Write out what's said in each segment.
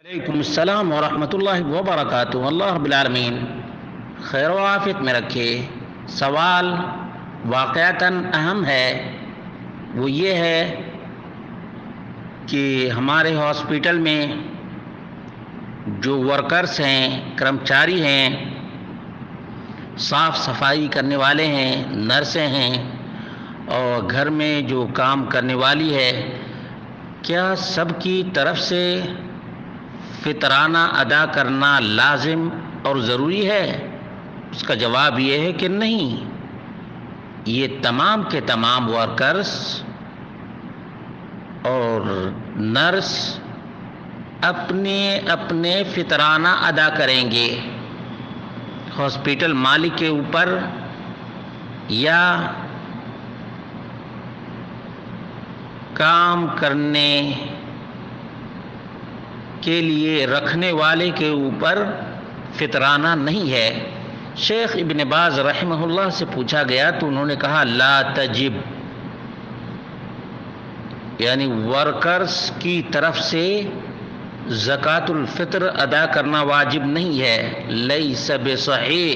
وعلیکم السلام ورحمۃ اللہ وبرکاتہ۔ اللہ رب العالمین خیر و عافیت میں رکھے۔ سوال واقعتاً اہم ہے، وہ یہ ہے کہ ہمارے ہاسپٹل میں جو ورکرز ہیں، کرمچاری ہیں، صاف صفائی کرنے والے ہیں، نرسیں ہیں اور گھر میں جو کام کرنے والی ہے، کیا سب کی طرف سے فطرانہ ادا کرنا لازم اور ضروری ہے؟ اس کا جواب یہ ہے کہ نہیں، یہ تمام کے تمام ورکرز اور نرس اپنے اپنے فطرانہ ادا کریں گے۔ ہاسپٹل مالک کے اوپر یا کام کرنے کے لیے رکھنے والے کے اوپر فطرانہ نہیں ہے۔ شیخ ابن باز رحمہ اللہ سے پوچھا گیا تو انہوں نے کہا لا تجب، یعنی ورکرز کی طرف سے زکوٰۃ الفطر ادا کرنا واجب نہیں ہے۔ لیس بصحیح،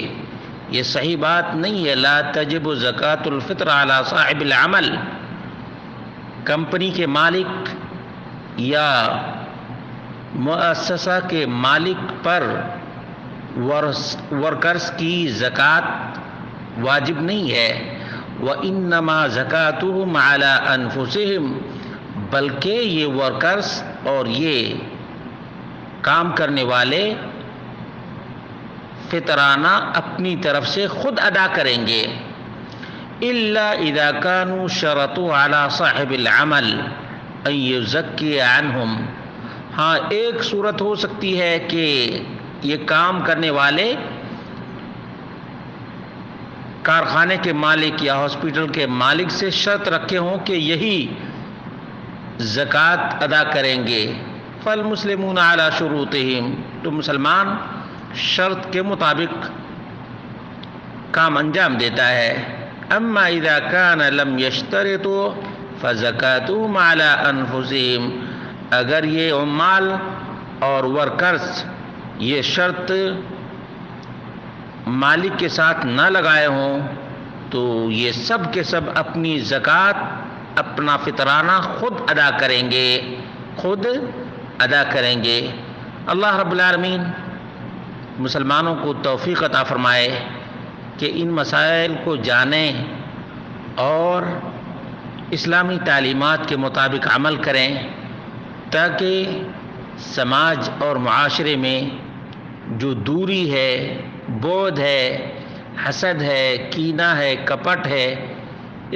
یہ صحیح بات نہیں ہے۔ لا تجب زکوٰۃ الفطر علی صاحب العمل، کمپنی کے مالک یا مؤسسہ کے مالک پر ورکرز کی زکوٰۃ واجب نہیں ہے۔ وَإِنَّمَا زَكَاتُهُمْ عَلَىٰ أَنفُسِهِمْ، بلکہ یہ ورکرز اور یہ کام کرنے والے فطرانہ اپنی طرف سے خود ادا کریں گے۔ إِلَّا إِذَا كَانُوا شَرَطُوا عَلَىٰ صَاحِبِ الْعَمَلِ أَن يُزَكِّيَ عَنْهُمْ، ہاں ایک صورت ہو سکتی ہے کہ یہ کام کرنے والے کارخانے کے مالک یا ہاسپٹل کے مالک سے شرط رکھے ہوں کہ یہی زکوٰۃ ادا کریں گے۔ فالمسلمون علی شروطہم، تو مسلمان شرط کے مطابق کام انجام دیتا ہے۔ اما اذا كان لم يشترطوا فزکاتهم علی انفسہم، اگر یہ عمال اور ورکرز یہ شرط مالک کے ساتھ نہ لگائے ہوں تو یہ سب کے سب اپنی زکوٰۃ، اپنا فطرانہ خود ادا کریں گے، خود ادا کریں گے۔ اللہ رب العالمین مسلمانوں کو توفیق عطا فرمائے کہ ان مسائل کو جانیں اور اسلامی تعلیمات کے مطابق عمل کریں، تاکہ سماج اور معاشرے میں جو دوری ہے، بعد ہے، حسد ہے، کینہ ہے، کپٹ ہے،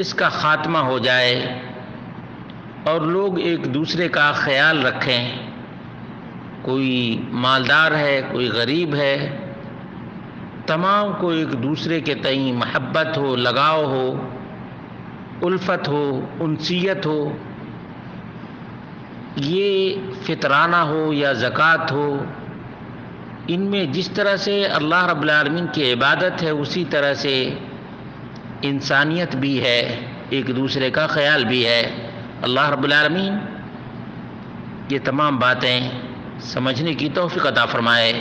اس کا خاتمہ ہو جائے اور لوگ ایک دوسرے کا خیال رکھیں۔ کوئی مالدار ہے، کوئی غریب ہے، تمام کو ایک دوسرے کے تئیں محبت ہو، لگاؤ ہو، الفت ہو، انسیت ہو۔ یہ فطرانہ ہو یا زکوٰۃ ہو، ان میں جس طرح سے اللہ رب العالمین کی عبادت ہے اسی طرح سے انسانیت بھی ہے، ایک دوسرے کا خیال بھی ہے۔ اللہ رب العالمین یہ تمام باتیں سمجھنے کی توفیق عطا فرمائے۔